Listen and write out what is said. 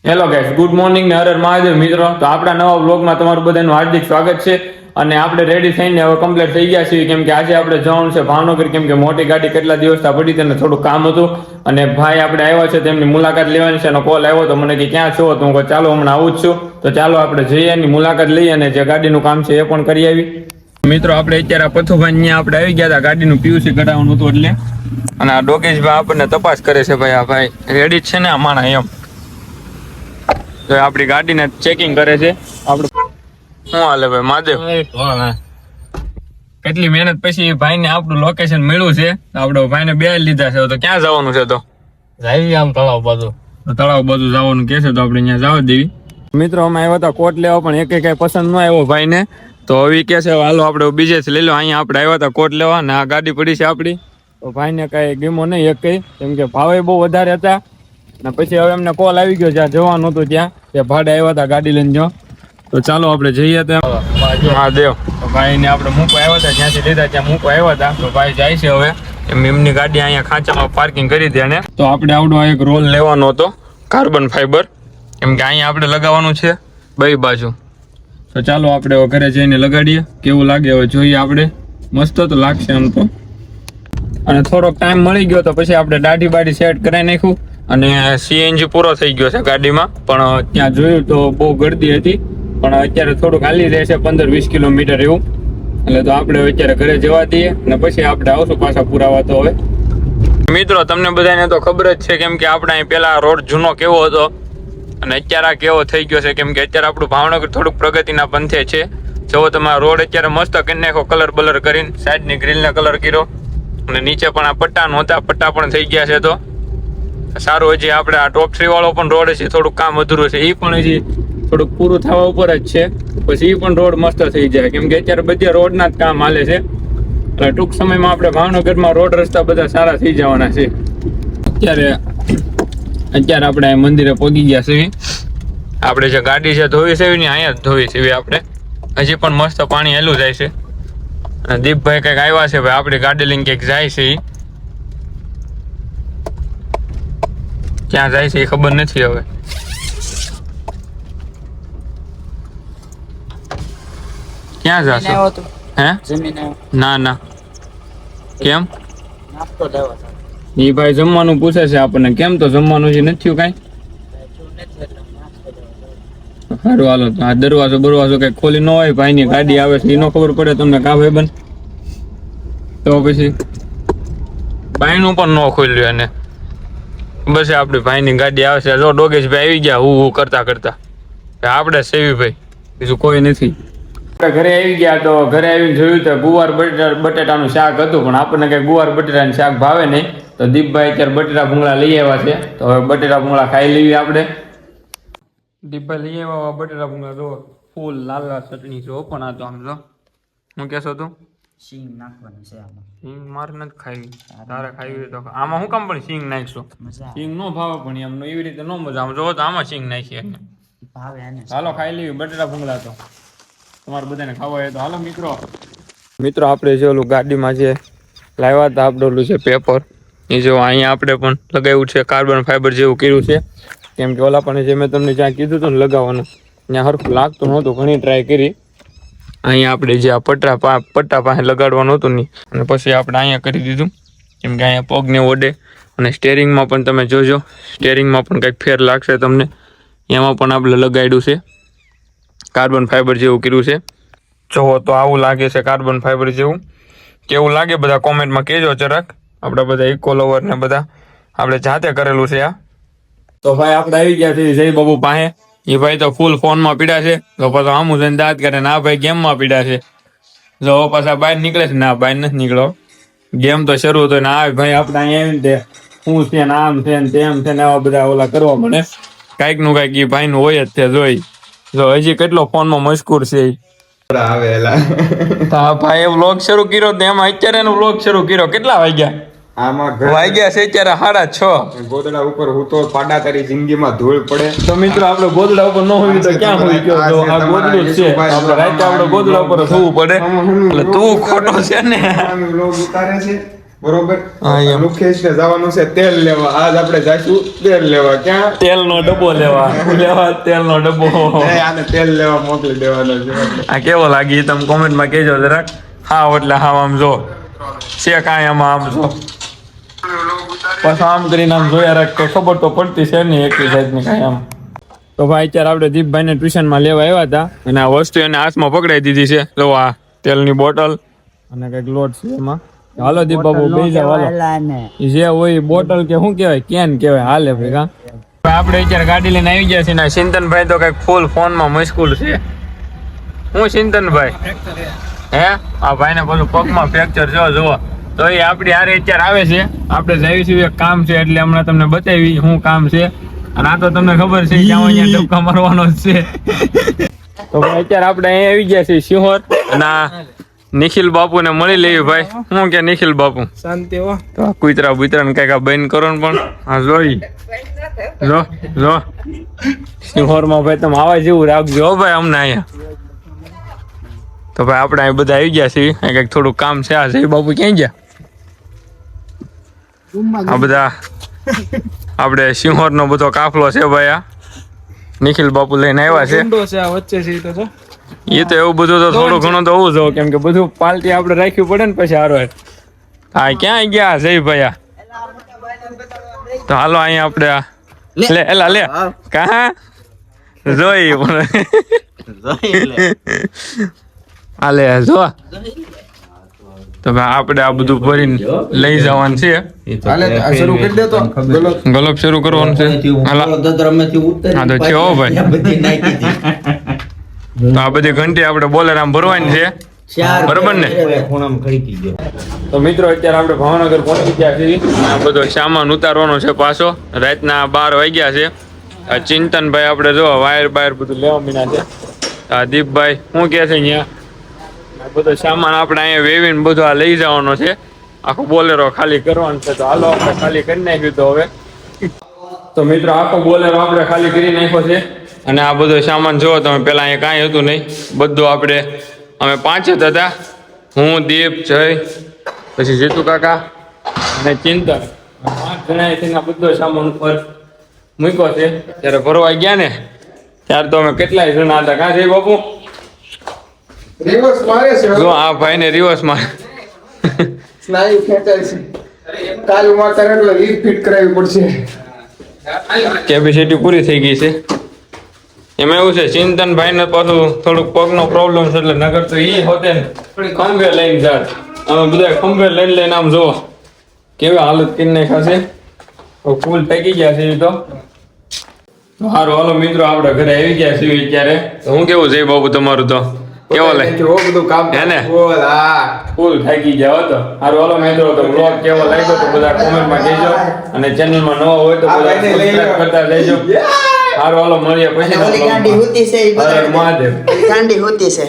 Hello guys, good morning ને હર હર મહાદેવ મિત્રો. તો આપણા નવા વ્લોગમાં તમારું બધાનું હાર્દિક સ્વાગત છે. અને આપણે રેડી થઈને હવે કમ્પ્લીટ થઈ ગયા છીએ, કેમ કે આજે આપણે જવાનું છે ભાવનગર, કેમ કે મોટી ગાડી કેટલા દિવસથી પડી તેને થોડું કામ હતું. અને ભાઈ આપણે આવ્યા છે તેમની મુલાકાત લેવાની છે. એનો કોલ આવ્યો તો મને કે ક્યાં છો, તો હું કહું ચાલો હમણાં આવું જ છું. તો ચાલો આપણે જઈએ, એની મુલાકાત લઈએ અને જે ગાડીનું કામ છે એ પણ કરી આવી. મિત્રો આપણે અત્યારે પથુભાઈ અહીંયા આપણે આવી ગયા હતા, ગાડીનું પીયુસી કઢાવવાનું હતું એટલે. અને આ ડોકેશભાઈ આપણને તપાસ કરે છે. ભાઈ આ ભાઈ રેડી જ છે ને આ માણા એમ, તો આપણી ગાડીને ચેકિંગ કરે છે. આપણે શું હાલે ભાઈ મહાદેવ? કેટલી મહેનત પછી ભાઈને આપણું લોકેશન મળ્યું છે. આપણે ભાઈને બે લીધા છે. તો ક્યાં જવાનું છે? તો આમ તળાવ બાજુ જવાનું કે છે, તો આપણે અહીંયા જવા દેવી. મિત્રો અમે આવ્યા હતા કોટ લેવા, પણ એક કઈ પસંદ ન આવ્યો ભાઈને. તો હવે કે છે હાલો આપણે બીજેથી લઈ લો. અહીંયા આપણે આવ્યા હતા કોટ લેવા ને આ ગાડી પડી છે આપણી. તો ભાઈને કઈ ગમો નહીં એક કઈ, કેમ કે ભાવે બહુ વધારે હતા. ને પછી હવે એમને કોલ આવી ગયો જ્યાં જવાનું હતું ત્યાં, તે ભાડે આવ્યા હતા ગાડી લઈને જો. તો ચાલો આપણે જઈએ ત્યાં મહાદેવ. તો ભાઈને આપણે મૂકવા આવ્યા હતા, જ્યાંથી લીધા ત્યાં મૂકવા આવ્યા હતા. તો ભાઈ જાય છે હવે, એમની ગાડી અહીંયા ખાંચામાં પાર્કિંગ કરી દે ને. તો આપણે આવડો એક રોલ લેવાનો હતો કાર્બન ફાઈબર, કેમ કે અહીંયા આપણે લગાવવાનું છે બે બાજુ. તો ચાલો આપણે ઘરે જઈને લગાડીએ, કેવું લાગે હવે જોઈએ આપણે. મસ્ત તો લાગશે આમ તો. અને થોડોક ટાઈમ મળી ગયો તો પછી આપણે દાઢી બાઢી સેટ કરાવી નાખ્યું. અને સીએનજી પૂરો થઈ ગયો છે ગાડીમાં, પણ ત્યાં જોયું તો બહુ ગળદી હતી. પણ અત્યારે થોડુંક હાલી રહેશે 15-20 કિલોમીટર એવું. એટલે તો આપણે અત્યારે ઘરે જવા દઈએ અને પછી આપણે આવશું પાછા પુરાવા. તો હવે મિત્રો તમને બધાને તો ખબર જ છે, કેમ કે આપણે અહીં પેલા રોડ જૂનો કેવો હતો અને અત્યારે આ કેવો થઈ ગયો છે. કેમ કે અત્યારે આપણું ભાવનગર થોડુંક પ્રગતિના પંથે છે. જો તમે રોડ અત્યારે મસ્ત કરી નાખો, કલર બલર કરીને સાઈડની ગ્રીલને કલર કર્યો. અને નીચે પણ આ પટ્ટા નહોતા, પટ્ટા પણ થઈ ગયા છે. તો સારું, હજી આપણે આ ટોપ 3 વાળો પણ રોડ છે, થોડુંક કામ અધૂરું છે. એ પણ હજી થોડુંક પૂરું થવા ઉપર જ છે. પછી એ પણ રોડ મસ્ત થઈ જાય, કેમ કે અત્યારે બધા રોડના જ કામ હાલે છે. એટલે ટૂંક સમયમાં આપણે ભાવનગરમાં રોડ રસ્તા બધા સારા થઈ જવાના છે. અત્યારે આપણે મંદિરે પહોંચી ગયા છે. આપણે જે ગાડી છે ધોવી છે ને અહીંયા જ ધોવી છે આપણે. હજી પણ મસ્ત પાણી હેલું જાય છે. અને દીપભાઈ કંઈક આવ્યા છે ભાઈ, આપણી ગાડી લઈને કંઈક જાય છે. ક્યાં જાય છે એ ખબર નથી હવે. ક્યાં જશો? હે ના કેમ? એ ભાઈ જમવાનું પૂછે છે આપણને. કેમ? તો જમવાનું છે નથી થયું કાંઈ. સારું હાલો, તો આ દરવાજો કઈ ખોલી ન હોય, ભાઈની ગાડી આવે છે એ ન ખબર પડે તમને કા ભાઈ બન? તો પછી ભાઈનું પણ ન ખોલ્યું એને. બસ આપણી ભાઈની ગાડી આવે છે. જો ડોગેશભાઈ આવી ગયા હું કરતા. આપણે સેવી ભાઈ, બીજું કોઈ નથી. આપણે ઘરે આવી ગયા. તો ઘરે આવીને જોયું તો ગુવાર બટેટાનું શાક હતું, પણ આપણને કઈ ગુવાર બટેટાનું શાક ભાવે નહીં. તો દીપભાઈ અત્યારે બટેટા ભૂંગળા લઈ આવ્યા છે. તો હવે બટેટા ભૂંગળા ખાઈ લેવી આપણે. દીપભાઈ લઈ આવ્યા બટેટા ભૂંગળા. જો ફૂલ લાલ ચટણી જો, પણ આ તો આમ જો હું કહેશો તું સિંગ નાખવાની છે આમાં. સિંગ મારે નથી ખાવી, તારે ખાવી તો આમાં હું કામ પણ સિંગ નાખશો? સિંગ નો ભાવે, પણ એમ એવી રીતે નો મજા. આમ જોવો તો આમાં સિંગ નાખીએ ભાવે એને. હાલો ખાઈ લેવી બટેટા ભૂંગળા. તો તમારે બધાને ખાવા હોય તો હાલો. મિત્રો આપણે જે ઓલું ગાડીમાં જે લાવ્યા હતા આપણે ઓલું છે પેપર, એ જો અહીંયા આપણે પણ લગાવ્યું છે. કાર્બન ફાઈબર જેવું કર્યું છે, કેમ કે ઓલા પણ જે મેં તમને જ્યાં કીધું હતું ને લગાવવાનું, ત્યાં હરખું લાગતું નહોતું. ઘણી ટ્રાય કરી. અહીંયા આપણે જે આ પટ્ટા પાસે લગાડવાનું હતું ને, અને પછી આપણે અહીંયા કરી દીધું, કેમ કે અહીંયા પગને ઓડે. અને સ્ટેરિંગમાં પણ તમે જોજો, સ્ટેરિંગમાં પણ કંઈક ફેર લાગશે તમને. એમાં પણ આપણે લગાડ્યું છે કાર્બન ફાઈબર જેવું કર્યું છે. જોવો તો આવું લાગે છે કાર્બન ફાઈબર જેવું. કેવું લાગે બધા કોમેન્ટમાં કહેજો જરાક. આપણે બધા ઇકો લવર ને બધા આપણે જાતે કરેલું છે આ. તો ભાઈ આપણે આવી ગયા છે જય બાબુ પાસે. એ ભાઈ તો ફૂલ ફોનમાં પીડા છે. તો પાછા આમું જઈને દાંત કરે. ના ભાઈ ગેમમાં પીડા છે. જો પાછા બહાર નીકળે છે. ના બહાર નથી નીકળો, ગેમ તો શરૂ તો ના ભાઈ આપણે અહીંયા આવીને તે શું છે ને આમ છે ને તેમ છે ને આવા બધા ઓલા કરવા મળે. કાંઈક નું કાંઈક એ ભાઈનું હોય જ તે જોઈ. જો હજી કેટલો ફોનમાં મજકૂર છે. ભાઈ વ્લોગ શરૂ કર્યો એમાં અત્યારે એનો વ્લોગ શરૂ કર્યો. કેટલા વાગ્યા? વાગ્યા છે અત્યારે 6:30. ગોદડા ઉપર હું તો પાડા તારી જિંદગીમાં ધૂળ પડે. તો મિત્રો આપણે ગોદડા ઉપર ન હોય તો ક્યાં હોય ગયો? જો આ ગોદડું જ છે. આપણે રાતે આપણે ગોદડા ઉપર થવું પડે. એટલે તું ખોટો છે ને. વ્લોગ ઉતારે છે બરોબર હા, એમ. મુકેશ ને જવાનું છે તેલ લેવા. આજ આપણે જાશું તેલ લેવા. ક્યાં? તેલનો ડબ્બો લેવા તેલનો ડબ્બો આને તેલ લેવા મોકલી દેવાનો છે આપણે. આ કેવો લાગી એ તમે કોમેન્ટમાં કહેજો જરાક. હા એટલે હા આમ જો છે કાંઈ આમાં આમ જો બસ આમ કરીને આમ જોયા રાખ તો ખબર તો પડતી છે નહીં એકલી જાતની કાંઈ આમ. તો ભાઈ અત્યારે આપણે દીપભાઈને ટ્યુશનમાં લેવા આવ્યા હતા અને આ વસ્તુ એને હાથમાં પકડાઈ દીધી છે. જો આ તેલની બોટલ અને કંઈક લોટ છે એમાં. હાલો દીપ બાબુ બેસી જાવ હાલો. ઈ જે હોય બોટલ કે શું કહેવાય કેન કહેવાય હાલે ભાઈ કા. આપણે અત્યારે ગાડી લઈને આવી ગયા છીએ ને ચિંતનભાઈ તો કંઈક ફૂલ ફોનમાં મશગુલ છે. હું ચિંતનભાઈ હે આ ભાઈને બધું પગમાં ફ્રેક્ચર જો તો એ આપણી હારે અત્યારે આવે છે. આપણે જઈએ છીએ એક કામ છે એટલે હમણાં તમને બતાવી શું કામ છે. અને આ તો તમને ખબર છે કે અહીંયા ડબકા મારવાનો જ છે. તો ભાઈ અત્યારે આપણે અહીંયા આવી ગયા છીએ સિંહોર અને આ નિખિલ બાપુ ને મળી લેવી ભાઈ. શું કે નિખિલ બાપુ શાંતિ હો. તો આ કુતરા બુતરા ને કઈક બંધ કરો ને પણ હા જોઈ જો સિંહોર માં ભાઈ તમે આવા જેવું રાખજો હો ભાઈ અમને અહીંયા. તો ભાઈ આપણે અહીં બધા આવી ગયા છીએ. કંઈક થોડું કામ છે. આ જય બાપુ ક્યાં ગયા? આ બધા આપણે સિંહોર નો બધો કાફલો છે ભાઈ. આ નિખિલ બાપુ લઈને આવ્યા છે. એ તો એવું બધું તો થોડું ઘણું તો હોવું જોઈએ કેમ કે બધું પાલટી આપણે રાખવી પડે ને પછી હારો. હા ક્યાં ગયા જય ભાઈ? તો હાલો અહીંયા આપણે લે એલા લે કા જોઈ હાલે જો. તો ભાઈ આપણે આ બધું ભરીને લઈ જવાનું છે. શરૂ કરી દે તો ગલોબ શરૂ કરવાનું છે. હાલા હા તો છે હો ભાઈ. તો આ બધી ઘંટી આપણે બોલેર આમ ભરવાની છે બરોબર ને. તો મિત્રો અત્યારે આપણે ભાવનગર પહોંચી ગયા છીએ. આ બધો સામાન ઉતારવાનો છે પાછો. રાતના 12 વાગ્યા છે. આ ચિંતનભાઈ આપણે જો વાયર બાયર બધું લેવા મીના છે. આ દીપભાઈ શું કહે છે અહીંયા બધો સામાન આપણે અહીંયા વેવીને બધું આ લઈ જવાનો છે. આખો બોલેરો ખાલી કરવાનો છે. તો હાલો આપણે ખાલી કરી નાખ્યું. તો હવે તો મિત્રો આખો બોલેરો આપણે ખાલી કરી નાખ્યો છે. અને આ બધો સામાન જોવો તમે. પેલા અહીંયા કાંઈ હતું નહીં. બધું આપણે અમે 5 જ હતા. હું દીપ જય પછી જીતુ કાકા અને ચિંતન 5 જણાએ થઈને બધો સામાન ઉપર મૂક્યો છે. ત્યારે ભરવા ગયા ને ત્યારે તો અમે કેટલાય જણા હતા. કાં છે બાપુ? રિવર્સ મારે છે. જો આ ભાઈને રિવર્સ મારે સ્નાયુ ખેંચાય છે. કાલમાં કરે એટલે લીડ ફિટ કરાવવી પડશે. કેપેસિટી પૂરી થઈ ગઈ છે. એમાં એવું છે ચિંતનભાઈ ને પાછું થોડુંક પગનો પ્રોબ્લેમ છે એટલે નગર તો ઈ હોતે ને ખંભે લઈને જાય. અમે બધા ખંભે લઈને આમ જોવો કેવી હાલત કરી નાખ્યા છે. ફૂલ થાકી ગયા છે. તો સારું હાલો મિત્રો આપણે ઘરે આવી ગયા છીએ અત્યારે. તો હું કેવું છે બાબુ તમારું? તો કેવો લે બધું કામ હે ને? બોલ હા ફૂલ થાકી ગયા હતો. સારું હાલો મિત્રો તો બ્લોગ કેવો લાગ્યો તો બધા કોમેન્ટમાં કહેજો અને ચેનલમાં નવા હોય તો બધા સબસ્ક્રાઇબ કરતા રહેજો. સારું હાલો મળીએ પછી. ગાંડી હોતી છે મહાદેવ ગાંડી હોતી છે